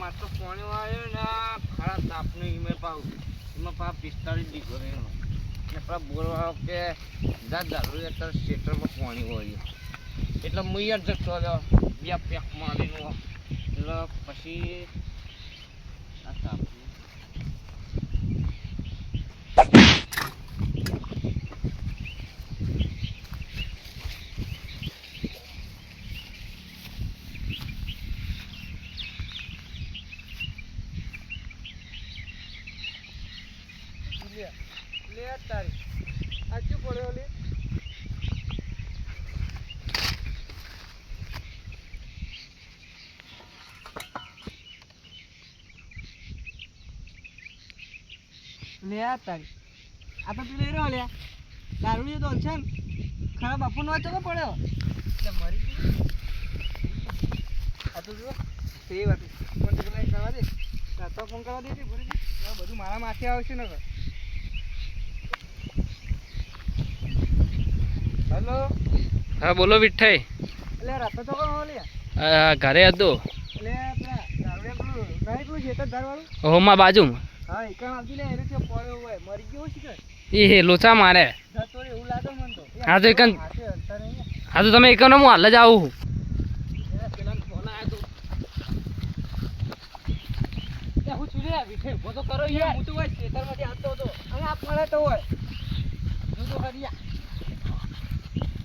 માત્ર પાણી આવ્યો ને ખરા તાપનું એમાં પા 45 ડિગ્રી ને પેલા બોલવા કે દારૂ અત્યારે ક્ષેત્રમાં પાણી હોય એટલે હું યાર જતો રહ્યો 2 પેક મારીને એટલે પછી આ તાપનું લે તારી આ શું પડ્યો લે તારી આ તો પેલો રહ્યો લે દારૂ તો છે ને ખરાબ બાપુનો વાંચો તો પડ્યો એટલે મરી ગયું આ તો જો તે વાત ફોન કરવા દે તો ફોન કરવા દે ભરી દે બધું મારા માથે આવશે ને હેલો હા બોલો વિઠ્ઠાઈ. એટલે રાતો તો કોણ લે ઘરે હતો એટલે પેલા દારૂ પેલું નહીં પેલું છે તો ઘરવાળું હોમાં બાજુમાં. હા એકણ આવતી લે એને છે પડ્યો હોય મરી ગયો છે કે એ લોચા મારે. જતો રે એવું લાગે મને તો. હા તો એકન હાથે હલતા નહીં હા તો તમે એકન હું હાલ જ આવું. પેલા ફોન આવ્યો તો હું છું રે વિઠે ઉભો તો કરો યાર હું તો હોય ખેતરમાંથી આવતો હતો અને આ પડે તો હોય જો તો હરિયા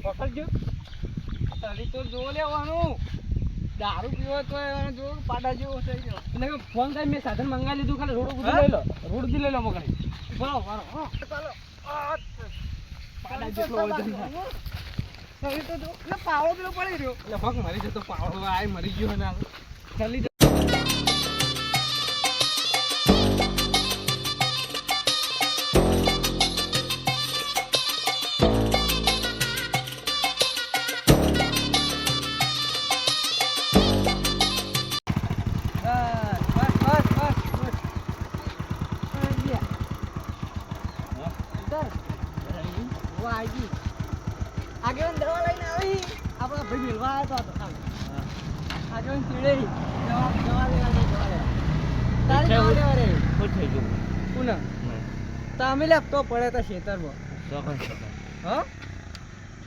પકડજો તારી તો જો લેવાનું દારૂ પીવો તો જો પાડા જેવો થઈ ગયો એટલે ફોન કરી મેં સાધન મંગાવી લીધું ખાલી રોડ ઉધી લઈ લો રોડ ઉધી લઈ લો મગણી બોલો મારો ચાલો પાડા જેટલો વજન સરી તો જો એટલે પાવડો પેલો પડી રહ્યો એટલે ભગ મરી જતો પાવડો આય મરી ગયો ને ચાલી આગળ દવા લઈને આવી આપણા ભાઈ મેળવા આવ્યો હતો ખાલી આગળ ચીડે દવા લેવા તારી દવા લેવા રે ખુશ થઈ ગયું પુનઃ તમે લેપટોપ પડે તો ખેતરમાં હા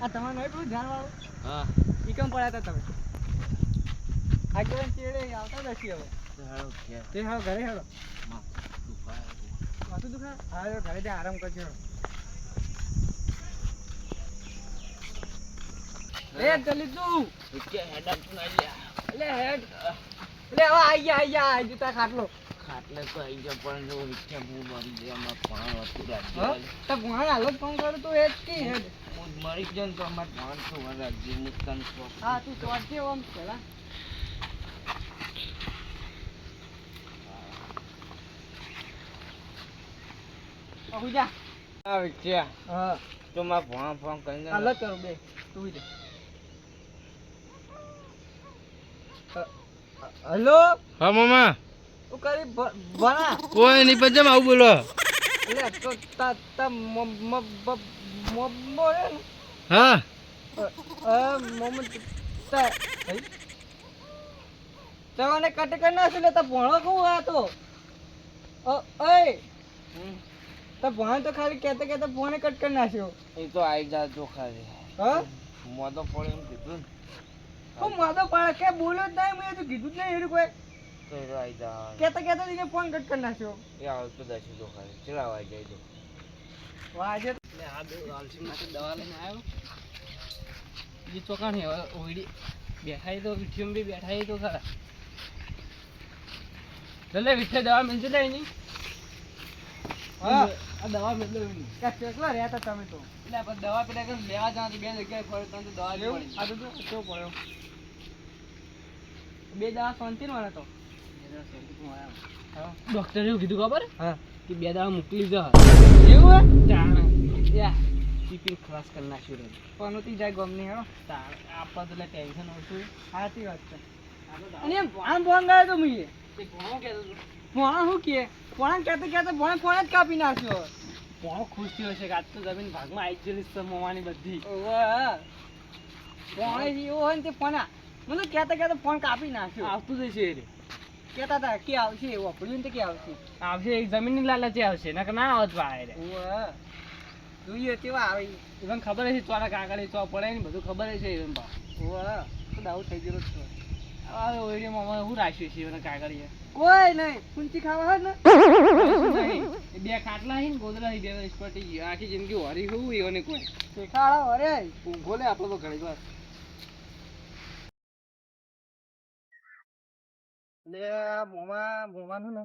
આ તમારે નહીં પેલું ધ્યાન વાળું હા ઈ કેમ પડ્યા હતા તમે આગળ ચીડે આવતા નથી હવે તે હા ઘરે હેડો માથું દુખા હા ઘરે ત્યાં આરામ કરજો એ જલ્દી તું કે હેડા ના લ્યા એટલે હેડ એટલે હવે આઈ ગયા જૂતા ખાટલો ખાટલે તો આવી ગયા પણ જો વિચાર હું મરી ગયા પાણ હતું હા રાજ્ય તો ભણ હાલો ફોન કરું તો એ જ કી હેડ હું મરી ગયો ને તો અમારે 500 વાર રાજ્ય મુસ્કાન હા તું ચોટજે ઓમ પેલા જા આ વિચાર હા તો માં ફોન કરીને હાલ કરું બે તું દે હેલો હા મામા તું કરી ભણા કોઈ નહીં પજમ આવું બોલો. એટલે તો તા મોમો રે હા મોમો તા તને કટ કરી નાખ્યું લે તો ભણો કહું આ તો ઓય તો ભણ તો ખાલી કહેતા કહેતા ફોને કટ કરી નાખ્યો એ તો આવી જા જો ખાલી હા મોદો પડે એમ કીધું ને હું માધો પાડે કે બોલ્યો જ નહીં મેં તો કીધું જ નહીં એનું કોઈ તો એ તો આવી જા કહેતા કહેતા એને ફોન કટ કરી નાખ્યો એ આવતો દશું તો ખાલી ચલાવ આવી જાય તો વાજે એટલે આ બે આલસી માંથી દવા લઈને આવ્યો એ ચોકાણ હે ઓઈડી બેઠાઈ તો વિઠ્યો બી બેઠાઈ તો ખરા એટલે વિઠ્ઠે દવા મિલશે લે એની હા આ દવા મિલ લેવાની કે કેટલા રહ્યા હતા તમે તો એટલે આપણે દવા પેલા કે લેવા જવાનું બે જગ્યાએ ફરે તો દવા લેવી પડી આ તો કેવો પડ્યો બે દવા શાંતિ નો તો ડોક્ટરે એવું કીધું ખબર હા કે બે દવા મોકલી જા એવું જાણે યા ટિફિન ખલાસ કરી નાખ્યું રે પણ ઉતી જાય ગમની હેડો આપવા તો ટેન્શન ઓછું સાચી વાત છે અને એમ ભણ ભણ ગયો તો મુઈએ ભણો કહેતો ભણ શું કે ભણ કહેતો કહેતો ભણ ફોન જ કાપી નાખ્યો ભણો ખુશ થયો છે કે આજ તો જમીન ભાગમાં આવી ગયેલી છે મોવાની બધી ભણ એવો હોય ને તે ફોન મને કહેતા કહેતા ફોન કાપી નાખ્યો આવતું જશે રે કહેતા હતા કે આવશે એવું આપણું ને કે આવશે આવશે એક જમીનની લાલચે આવશે નકર ના આવત ભાઈ રે ઓવે જોઈએ કેવા આવે ઈ. even ખબર છે ચોરા કાકડી ચો પડે ને બધું ખબર છે even બા ઓવે તો દાઉદ થઈ ગયો છે આ ઓઈડીમાં હું રાખ્યું છે એને કાકડીએ કોઈ નહીં કુંચી ખાવા હે ને એ બે ખાટલા હી ને ગોદરા હી બે સ્પટી ગયો આખી જિંદગી હોરી હોવું એઓને કોઈ શેખાડો અરે ઊંઘો લે આપણો તો ઘણી વાર લે આ મોમાનું ને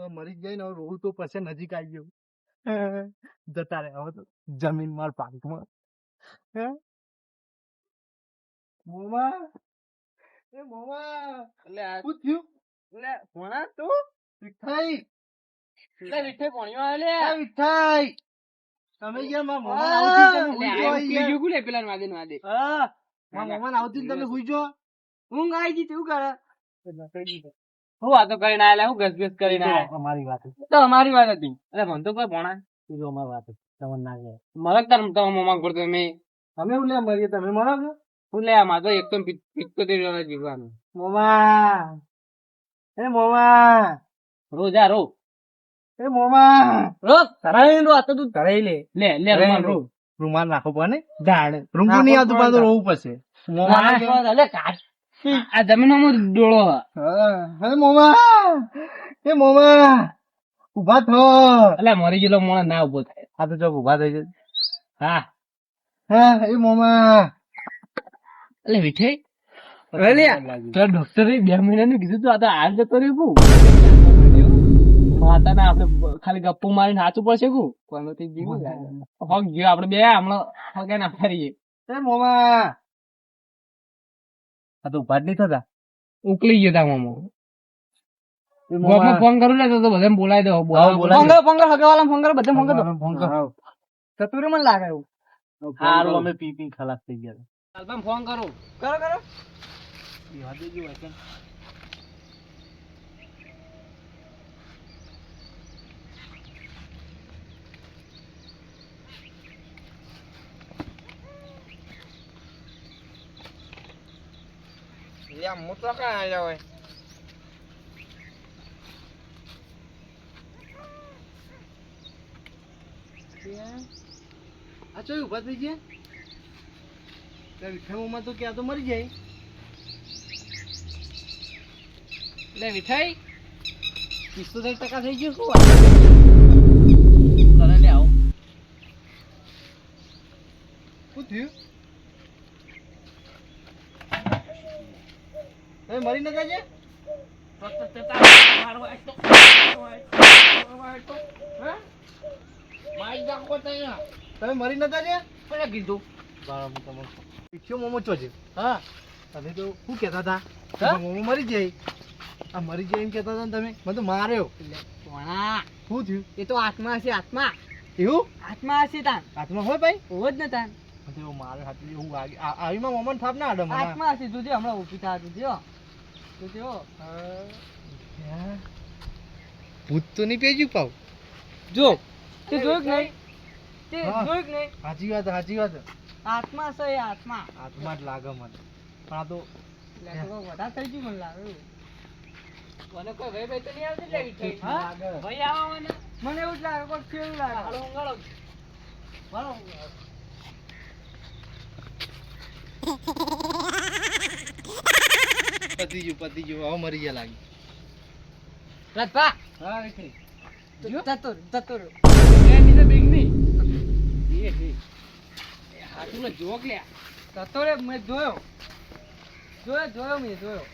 મરી જ જાય ને હવે રોવું તો પછી નજીક આવી ગયું જતા રહે હવે તો જમીન માર પાકમાં હે મોમા એ મોમા એટલે આ શું થયું એટલે ભણા તું વિઠાઈ એટલે વિઠે ભણ્યો આવે લે એ વિઠાઈ તમે યાર માર મોમા આ, આવતી તમે લે હુઈ આ જો કીધું યાર ગુલે પેલા વાદે ને વાદે હા માર મોમા આવતી તમે હુઈ જો ઊંઘ આવી ગઈ તું કરે હું વાતો કરીને આયેલા હું ગસગસ કરીને આયા અમારી વાત તો અમારી વાત હતી એટલે ભણતો કોઈ ભણા જો અમારી વાત તમને ના કહે મરક તાર તો મોમાં કરતો મેં તમે હું લે મરીએ તમે મરો છો હું લે આમાં તો એક તો 75 વાળા જીવવાનું મોમા એ મોમા રોજ આ રો એ મોમા રો ધરાઈ રો આ તો તું ધરાઈ લે લે રૂમાલ રો રૂમાલ નાખો પડે દાડ રૂંગુ નહીં આવતું પાછું રોવું પડશે મોમા લે કાટ આ જમીનમાં ડોળો હે મોમા એ મોમા ઉભા થો એટલે મરી ગયેલો મોણા ના ઉભો થાય આ તો જો ઉભા થઈ જાય હા હા એ મોમા એટલે વિઠાઈ તો ડોક્ટરે 2 મહિનાનું કીધું તું આ તો હાલ જતો રહ્યો માતા ના આપડે ખાલી ગપ્પો મારીને સાચું પડશે કુ કોઈથી જીવું હોક ગયો આપડે બે હમણાં હોકે ના ફરીએ એ મોમા આ તો ઉભા જ નહીં થતા ઉકલી ગયો તા મોમો એ મોમા ફોન કરું ને તો બધાને બોલાવી દો બોલાવી ફોન કરો ફોન કરો હગાવાલા ફોન કરો બધે ફોન કરો ફોન કરો ચતુરે મને લાગે એવું હારું અમે પી પી ખલાસ થઈ ગયા કાલમાં ફોન કરું કરો કરો એવા દેજો વચન લે હું તો કાં આવ્યા હોય આ ચોય ઉભા થઈ ગયા વિઠાઈ મોમા તો ક્યાં તો મરી જાય એટલે વિઠાઈ 75% થઈ ગયું શું કરે લે આવું શું થયું તમે મરી નતા છે તમે મરી નતા છે કોને કીધું પીછો મોમો ચો છે હા તમે તો શું કહેતા હતા કે મોમો મરી જાય આ મરી જાય એમ કહેતા હતા ને તમે મને તો માર્યો ભણા શું થયું એ તો આત્મા હશે આત્મા એવું આત્મા હશે તાન હાથમાં હોય ભાઈ હોવ જ ને તાન મને તો એવું મારે હાથમાં એવું વાગે આવીમાં મોમન થાપ ના આડે મને આત્મા હશે તું જે હમણાં ઊભી થા તું જો ભૂત તો નહીં પેજ્યું પાવ જો તે જોયું કે નહીં તે હા. જોયું કે નહીં સાચી વાત આત્મા છે એ આત્મા હાથમાં જ લાગે મને પણ આ તો એટલે તો વધારે થઈ ગયું મને લાગે મને કોઈ ભાઈ તો નહીં આવતી લે વિઠાઈ હા? ભાઈ આવો ને મને એવું જ લાગે કોઈ છે એવું લાગે હાલો ઊંઘાડો પતી ગયું હવે મરી ગયા લાગી રાજભા હા વિઠાઈ જતો રહ્યો. એ નીચે બેગ ની એ હાથું જોક લે જતો રે મેં જોયો મેં જોયો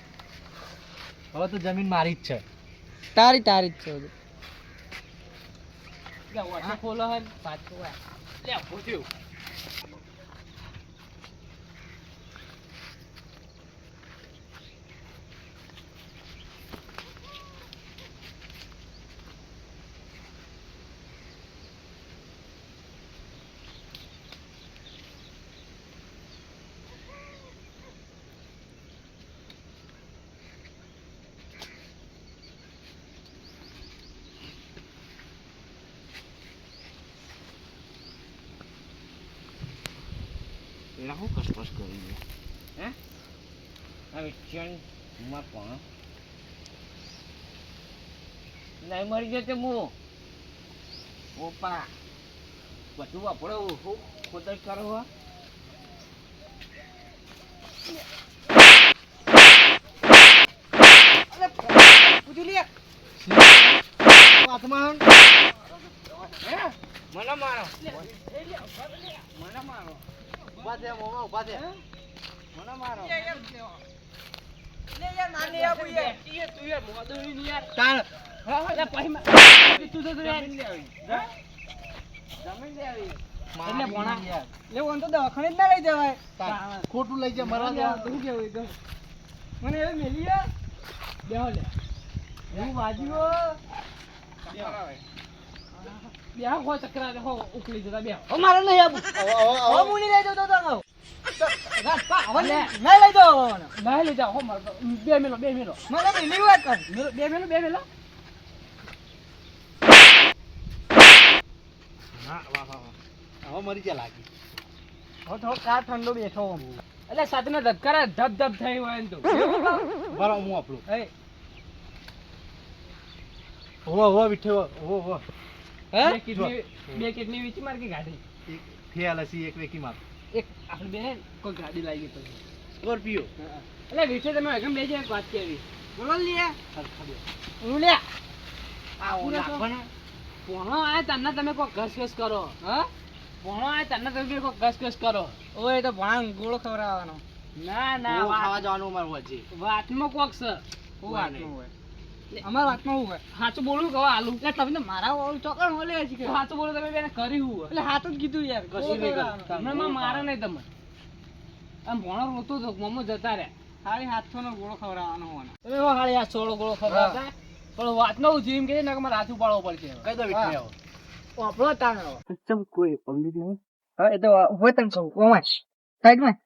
હવે તો જમીન મારી જ છે તારી જ છે બધું. લે વાટો ખોલો હન પાછો લે પૂછ્યું એના શું કસકસ કરી હે હવે ચેન ઉમર પણ નહીં મરી ગયો તે હું ઓપા બધું આપણે ખોદડ કરો હો. પાથમાં હે? મને મારો મને મારો ઉભા થયા મોમાં ઉભા થયા મને મારો તાણ તું તો યાર જમીન લેવી જમીન લેવી એટલે ભોણા. યાર. લેવું તો દવાખાને જ ના લઈ જવાય. તાણ. ખોટું લઈ જા મરવા દે શું કેવું એ કહો. મને હવે મેલી યાર. બેહો લે. એવું વાજ્યું. બેહો હો ચક્રા હો ઉકળી જતા બેહો. હો મારે નહીં આવું. હો હું નહીં લઈ જતો તો કહું. હવે નહીં લઈ જાઓ હવે મને. નહીં લઈ જાઓ હો મારે તો. બે મેલો મને મેલી વાત કર. બે મેલો હા વાહ વાહ વાહ હવે મરી જા લાગી હો થોડો કાર ઠંડો બેઠો હું. એટલે સાથે ધબકારા ધબ થઈ હોય એમ તો. બરાબર હું આપણું હે હો વિઠે હો બે કિડની વેચી માર કે ગાડી એક ફેલ હસી એક વેકી માર એક આપણે બે કોઈ ગાડી લાવી પછી સ્કોર્પિયો એટલે વિશે તમે એકમ બે એક વાત કરી બોલો લે હું લે આ લાખવાના પોણો આય તને તમે કોઈ ઘસ કરો હા પોણો આય તને તમે કોઈ ઘસ કરો ઓય તો ભણા ગોળો ખવડાવવાનો ના ના ખાવા જવાનું મારું વચ્ચે વાતમાં કોક છે અમાર વાતમાં હું હોય સાચું બોલું કહો આલુ એટલે તમે તો મારા ઓલું ચોકડ ઓલે છે કે સાચું બોલો તમે બેને કરી હું એટલે સાચું જ કીધું યાર કશું નહીં કર્યું. તમને મારે નહીં તમે આમ ભણો રોતો તો મમ્મો જતા રહ્યા ખાલી હાથો નો ગોળો ખવડાવવાનો હોવાનો તમે એવો ખાલી આ સોળો ગોળો ખવડાવતા પણ વાતમાં હું જીમ કે ને મારે હાથ ઉપાડવો પડશે કઈ દો વિઠે આવો આપણો તાણ ચમ કોઈ પબ્લિક નહીં હા એ તો હોય તને કહું ઓમાશ સાઈડમાં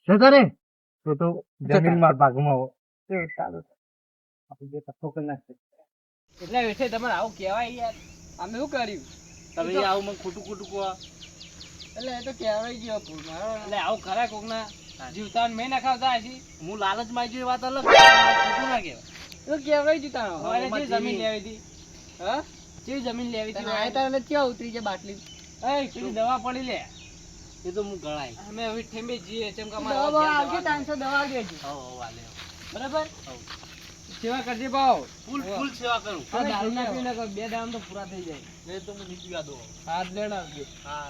જતો રે તો જમીન માર ભાગમાં હો આપણે બે કથો કરી નાખશે એટલે વેઠે તમારે આવું કહેવાય યાર અમે શું કર્યું તમે આવું મને ખોટું ખોટું કહો એટલે એ તો કહેવાય ગયો એટલે આવું ખરા કોક ના જીવતા મેં ના ખાવતા હજી હું લાલચ માં આવી વાત અલગ ખોટું ના કહેવાય તો કહેવાય જીતા હવે હવે જે જમીન લેવી હતી હા જે જમીન લેવી હતી આ તારે ક્યાં ઉતરી છે બાટલી એ પેલી દવા પડી લે એ તો હું ગણાય અમે હવે ઠેંબે જીએ ચમ કે અમારે દવા આવશે ટાઈમસર દવા આવી ગઈ હો વાલે બરાબર સેવા કરજે ભાવ ફૂલ સેવા કરું દારૂ ના પીને બે દામ તો પૂરા થઈ જાય નહીં તો હું નીકળી દો હાથ લેણ આવજો હા